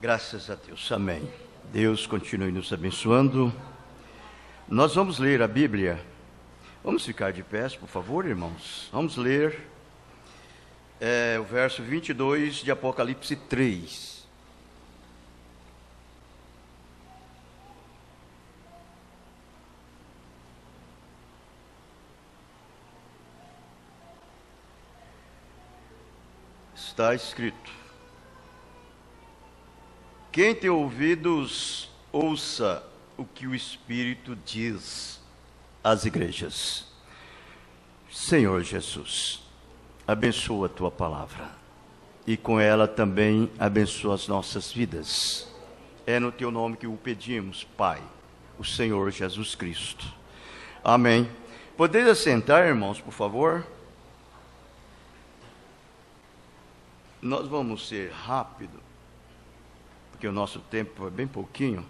Graças a Deus, amém. Deus continue nos abençoando. Nós vamos ler a Bíblia. Vamos ficar de pé, por favor, irmãos. Vamos ler o verso 22 de Apocalipse 3. Está escrito: quem tem ouvidos, ouça o que o Espírito diz às igrejas. Senhor Jesus, abençoa a tua palavra e com ela também abençoa as nossas vidas. É no teu nome que o pedimos, Pai, o Senhor Jesus Cristo. Amém. Podeis assentar, irmãos, por favor? Nós vamos ser rápido, porque o nosso tempo é bem pouquinho.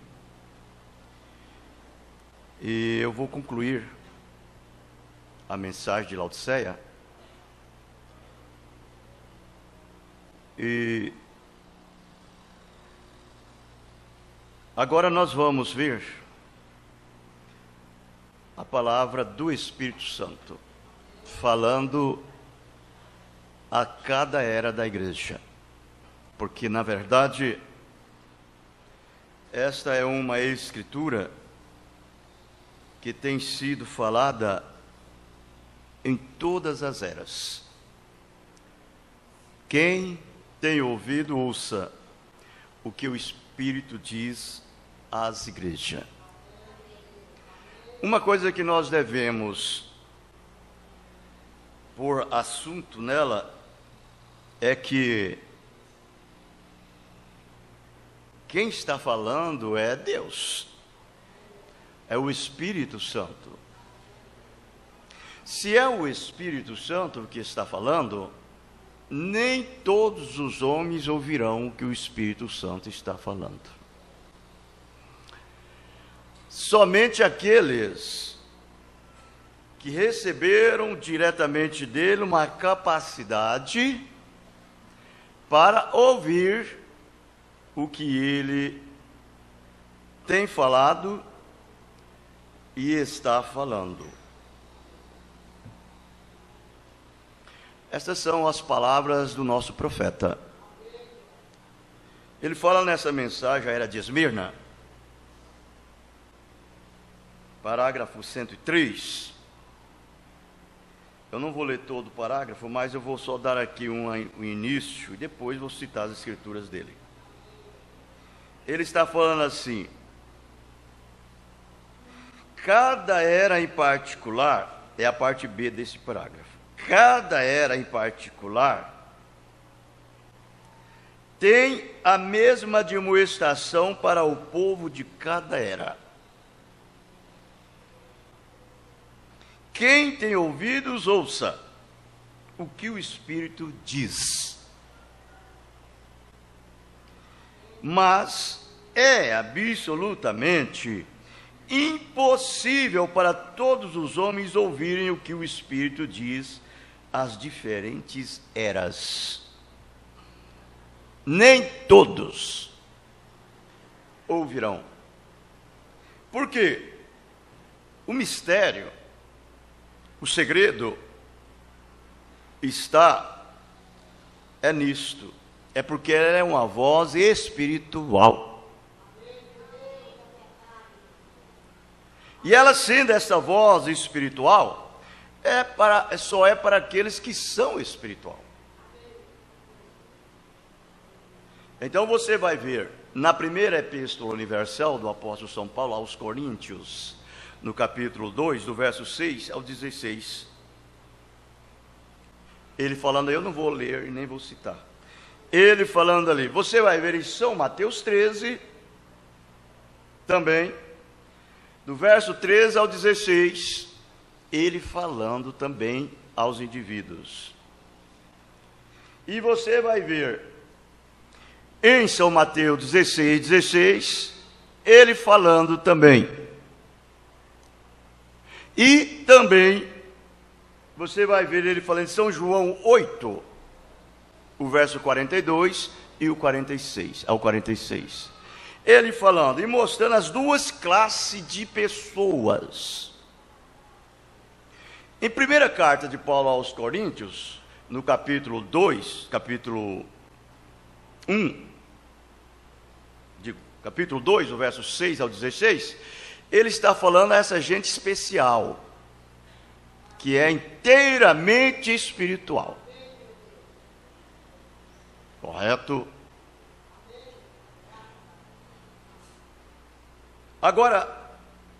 E eu vou concluir a mensagem de Laodiceia. E agora nós vamos ver a palavra do Espírito Santo, falando a cada era da igreja. Porque, na verdade, esta é uma escritura que tem sido falada em todas as eras. Quem tem ouvido, ouça o que o Espírito diz às igrejas. Uma coisa que nós devemos pôr assunto nela é que quem está falando é Deus, é o Espírito Santo. Se é o Espírito Santo que está falando, nem todos os homens ouvirão o que o Espírito Santo está falando. Somente aqueles que receberam diretamente dele uma capacidade para ouvir o que ele tem falado e está falando. Estas são as palavras do nosso profeta. Ele fala nessa mensagem, a era de Esmirna, parágrafo 103. Eu não vou ler todo o parágrafo, mas eu vou só dar aqui um início e depois vou citar as escrituras dele. Ele está falando assim: cada era em particular, é a parte B desse parágrafo, cada era em particular tem a mesma admoestação para o povo de cada era. Quem tem ouvidos, ouça o que o Espírito diz. Mas é absolutamente impossível para todos os homens ouvirem o que o Espírito diz às diferentes eras. Nem todos ouvirão. Por quê? O mistério, o segredo é nisto. É porque ela é uma voz espiritual. E ela, sendo essa voz espiritual, só é para aqueles que são espiritual. Então você vai ver na primeira epístola universal do apóstolo São Paulo aos Coríntios, no capítulo 2, do verso 6 ao 16, ele falando, eu não vou ler e nem vou citar, ele falando ali, você vai ver em São Mateus 13, também, do verso 13 ao 16, ele falando também aos indivíduos. E você vai ver em São Mateus 16, ele falando também. E também, você vai ver ele falando em São João 8, o verso 42, e o 46, ao 46. Ele falando e mostrando as duas classes de pessoas. Em primeira carta de Paulo aos Coríntios, no capítulo 2, capítulo 1, capítulo 2, o verso 6 ao 16, ele está falando a essa gente especial, que é inteiramente espiritual. Correto? Agora,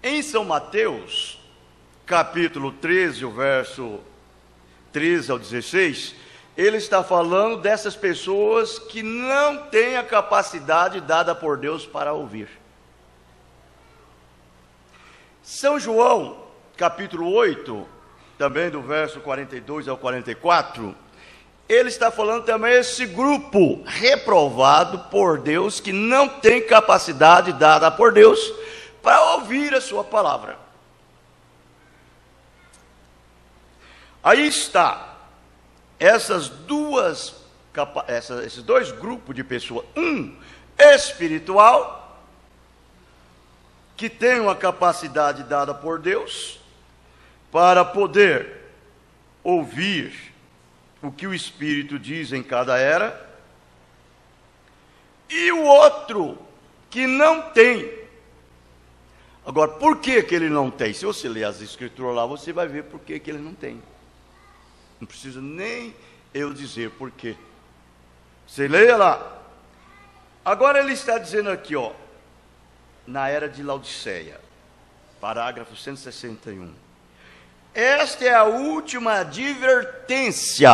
em São Mateus, capítulo 13, o verso 13 ao 16, ele está falando dessas pessoas que não têm a capacidade dada por Deus para ouvir. São João, capítulo 8, também do verso 42 ao 44, ele está falando também esse grupo reprovado por Deus, que não tem capacidade dada por Deus para ouvir a sua palavra. Aí está, esses dois grupos de pessoas, um espiritual, que tem uma capacidade dada por Deus, para poder ouvir o que o Espírito diz em cada era, e o outro que não tem. Agora, por que que ele não tem? Se você ler as Escrituras lá, você vai ver por que que ele não tem. Não precisa nem eu dizer por quê. Você leia lá. Agora ele está dizendo aqui, ó, na era de Laodiceia, parágrafo 161. Esta é a última advertência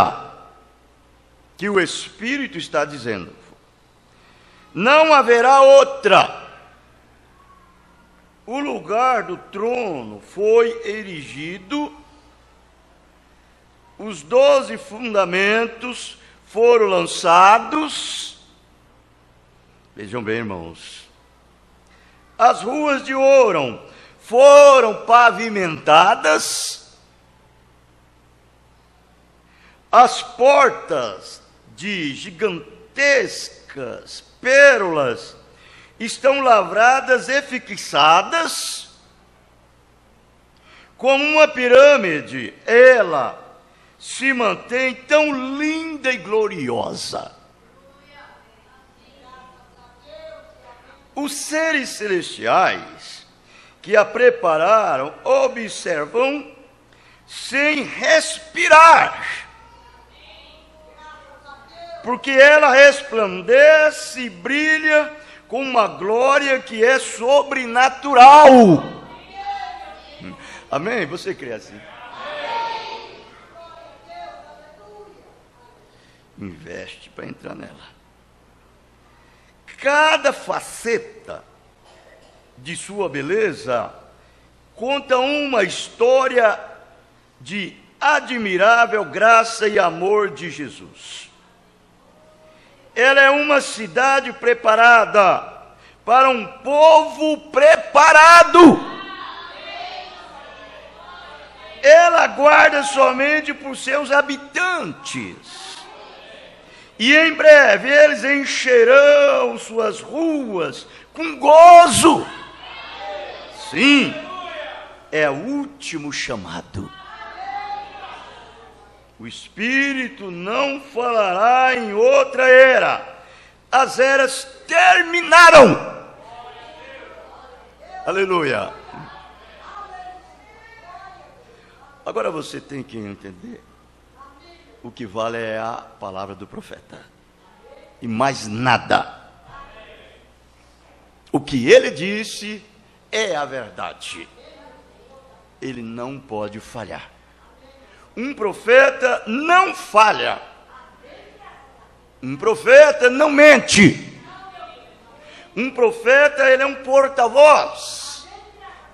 que o Espírito está dizendo. Não haverá outra. O lugar do trono foi erigido, os 12 fundamentos foram lançados. Vejam bem, irmãos. As ruas de ouro foram pavimentadas. As portas de gigantescas pérolas estão lavradas e fixadas. Como uma pirâmide, ela se mantém tão linda e gloriosa. Os seres celestiais que a prepararam observam sem respirar, porque ela resplandece e brilha com uma glória que é sobrenatural. Amém? Você crê assim? Investe para entrar nela. Cada faceta de sua beleza conta uma história de admirável graça e amor de Jesus. Ela é uma cidade preparada para um povo preparado. Ela guarda somente por seus habitantes. E em breve eles encherão suas ruas com gozo. Sim, é o último chamado. O Espírito não falará em outra era. As eras terminaram. Aleluia. Agora você tem que entender. O que vale é a palavra do profeta. E mais nada. O que ele disse é a verdade. Ele não pode falhar. Um profeta não falha. Um profeta não mente. Um profeta, ele é um porta-voz.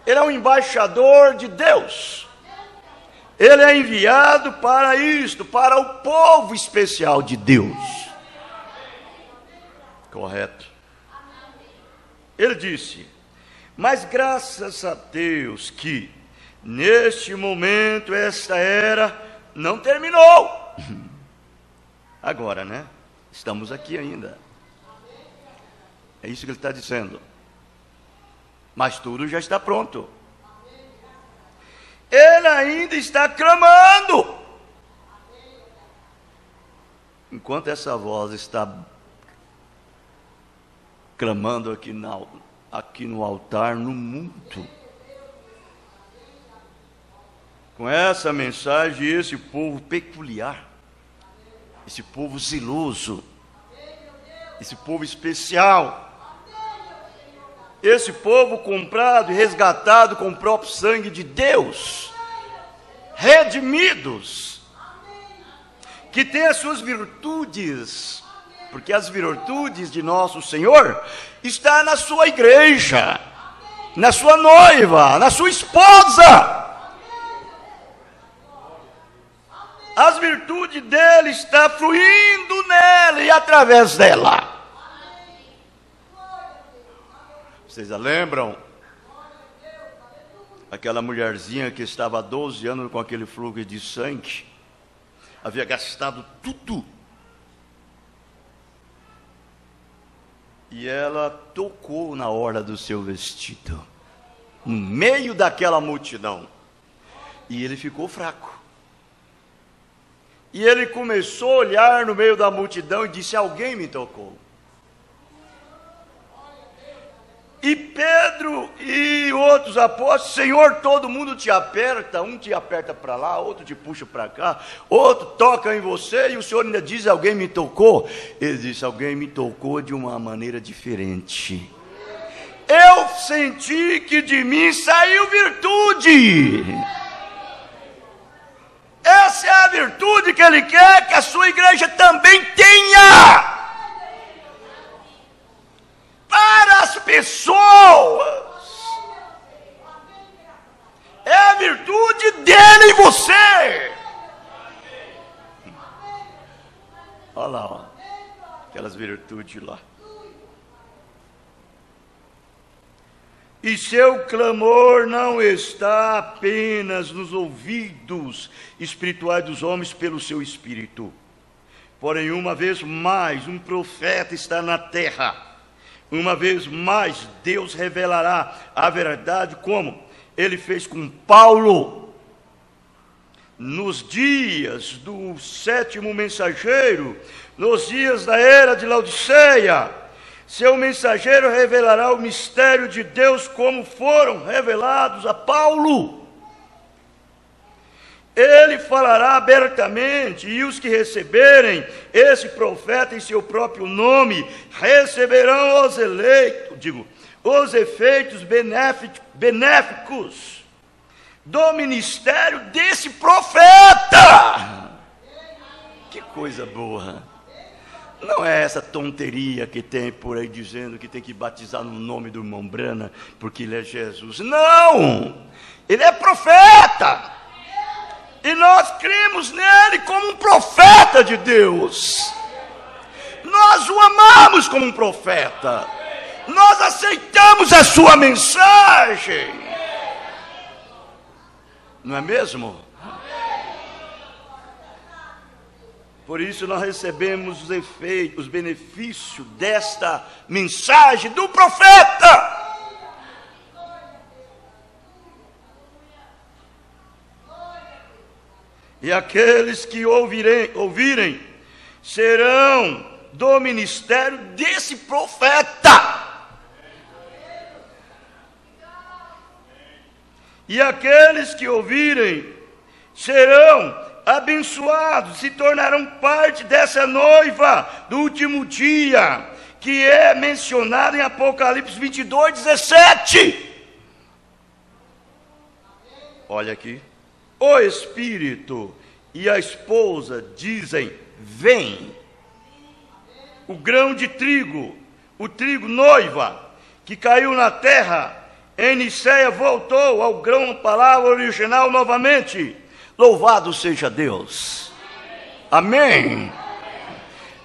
Ele é um embaixador de Deus. Ele é enviado para isto, para o povo especial de Deus. Correto? Ele disse, mas graças a Deus que neste momento esta era não terminou. Agora, né? Estamos aqui ainda. É isso que ele está dizendo. Mas tudo já está pronto. Ele ainda está clamando. Enquanto essa voz está clamando aqui no altar, no mundo, com essa mensagem, esse povo peculiar, esse povo zeloso, esse povo especial, esse povo comprado e resgatado com o próprio sangue de Deus, redimidos, que tem as suas virtudes, porque as virtudes de nosso Senhor estão na sua igreja, na sua noiva, na sua esposa. As virtudes dele estão fluindo nele e através dela. Vocês lembram? Aquela mulherzinha que estava há 12 anos com aquele fluxo de sangue, havia gastado tudo. E ela tocou na orla do seu vestido, no meio daquela multidão. E ele ficou fraco. E ele começou a olhar no meio da multidão e disse: alguém me tocou. E Pedro e outros apóstolos: Senhor, todo mundo te aperta, um te aperta para lá, outro te puxa para cá, outro toca em você, e o Senhor ainda diz: alguém me tocou. Ele disse: alguém me tocou de uma maneira diferente. Eu senti que de mim saiu virtude. Essa é a virtude que Ele quer que a sua igreja também tenha. Para as pessoas. É a virtude dele em você. Olha lá, ó, aquelas virtudes lá. E seu clamor não está apenas nos ouvidos espirituais dos homens pelo seu espírito. Porém, uma vez mais, um profeta está na terra. Uma vez mais, Deus revelará a verdade, como Ele fez com Paulo. Nos dias do sétimo mensageiro, nos dias da era de Laodiceia, seu mensageiro revelará o mistério de Deus como foram revelados a Paulo. Ele falará abertamente, e os que receberem esse profeta em seu próprio nome receberão os efeitos benéficos do ministério desse profeta. Que coisa boa! Não é essa tonteria que tem por aí dizendo que tem que batizar no nome do irmão Brana porque ele é Jesus. Não! Ele é profeta! E nós cremos nele como um profeta de Deus. Nós o amamos como um profeta. Nós aceitamos a sua mensagem. Não é mesmo? Por isso nós recebemos os efeitos, os benefícios desta mensagem do profeta. E aqueles que ouvirem serão do ministério desse profeta. E aqueles que ouvirem serão abençoados, se tornarão parte dessa noiva do último dia, que é mencionada em Apocalipse 22:17. Olha aqui. O Espírito e a esposa dizem: vem. O grão de trigo, o trigo noiva, que caiu na terra, em Niceia, voltou ao grão, palavra original novamente. Louvado seja Deus. Amém.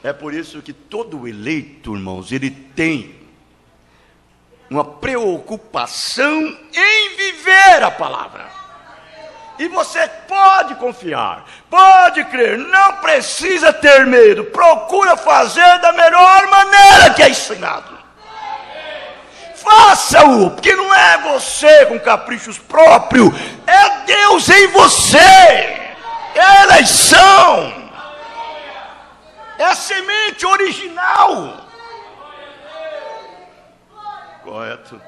É por isso que todo eleito, irmãos, ele tem uma preocupação em viver a palavra. E você pode confiar, pode crer, não precisa ter medo. Procura fazer da melhor maneira que é ensinado. faça-o, porque não é você com caprichos próprios, é Deus em você, é a eleição, é a semente original. Correto.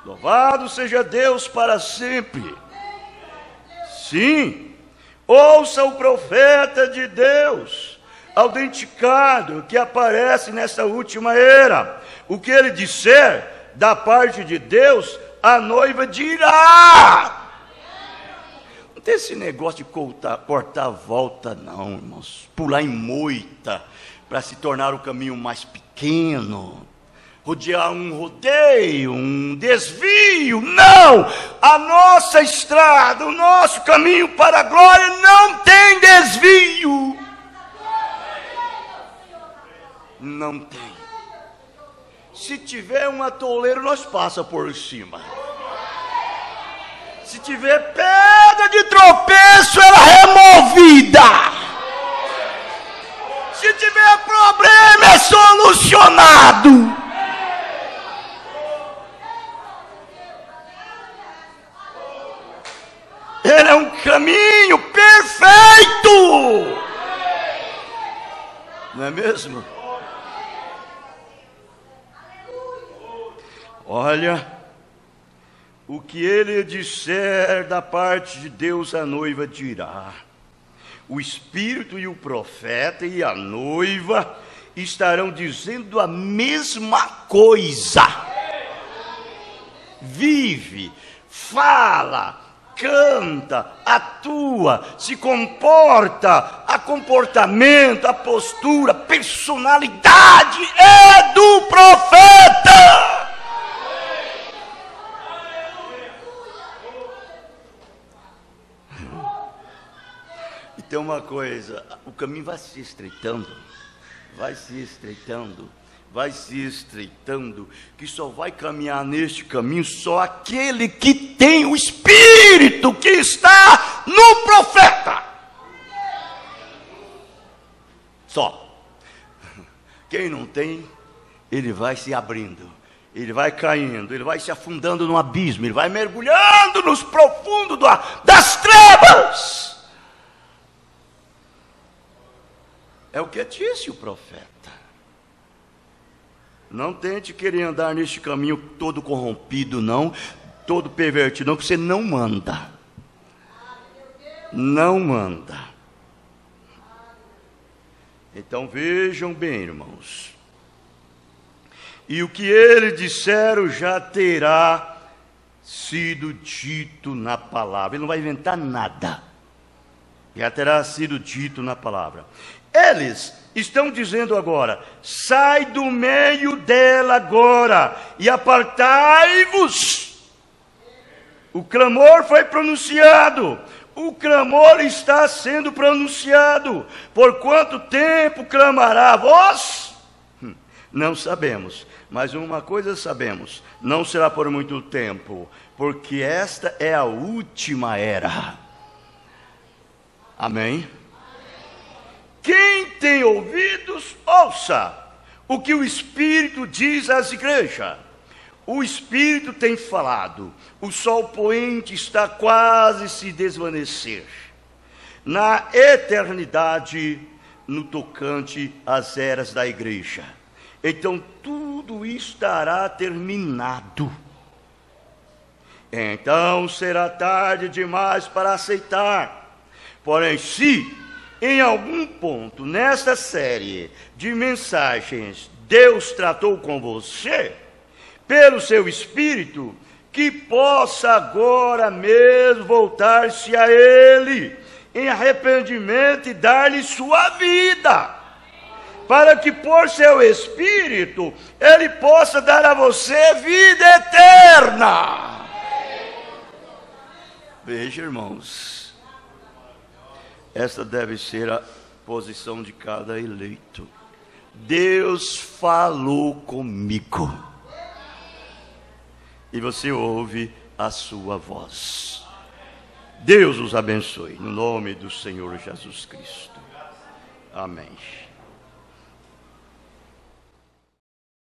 Louvado seja Deus para sempre. Sim, ouça o profeta de Deus, autenticado, que aparece nessa última era. O que ele disser da parte de Deus, a noiva dirá. Não tem esse negócio de cortar a volta não, irmãos. Pular em moita para se tornar o caminho mais pequeno. Rodear um rodeio, um desvio. Não! A nossa estrada, o nosso caminho para a glória não tem desvio. Não tem. Se tiver um atoleiro, nós passa por cima. Se tiver pedra de tropeço, ela é removida. Se tiver problema, é solucionado. Ele é um caminho perfeito. Não é mesmo? Olha, o que ele disser da parte de Deus, a noiva dirá. O Espírito e o profeta e a noiva estarão dizendo a mesma coisa. Vive, fala, canta, atua, se comporta, a comportamento, a postura, personalidade é do profeta. E tem uma coisa, o caminho vai se estreitando, vai se estreitando, vai se estreitando, que só vai caminhar neste caminho só aquele que tem o Espírito que está no profeta. Só. Quem não tem, ele vai se abrindo, ele vai caindo, ele vai se afundando no abismo, ele vai mergulhando nos profundos das trevas. É o que disse o profeta. Não tente querer andar neste caminho todo corrompido, não, todo pervertido, não, que você não manda. Não manda. Então vejam bem, irmãos. E o que ele disser já terá sido dito na palavra. Ele não vai inventar nada. Já terá sido dito na palavra. Eles estão dizendo agora: sai do meio dela agora e apartai-vos. O clamor foi pronunciado. O clamor está sendo pronunciado. Por quanto tempo clamará vós? Não sabemos. Mas uma coisa sabemos: não será por muito tempo, porque esta é a última era. Amém? Quem tem ouvidos, ouça o que o Espírito diz às igrejas. O Espírito tem falado. O sol poente está quase se desvanecer. Na eternidade, no tocante às eras da igreja. Então tudo estará terminado. Então será tarde demais para aceitar. Porém, se em algum ponto nesta série de mensagens Deus tratou com você, pelo seu Espírito, que possa agora mesmo voltar-se a Ele em arrependimento e dar-lhe sua vida, para que por seu Espírito Ele possa dar a você vida eterna. Veja, irmãos, esta deve ser a posição de cada eleito. Deus falou comigo. E você ouve a sua voz. Deus os abençoe, no nome do Senhor Jesus Cristo. Amém.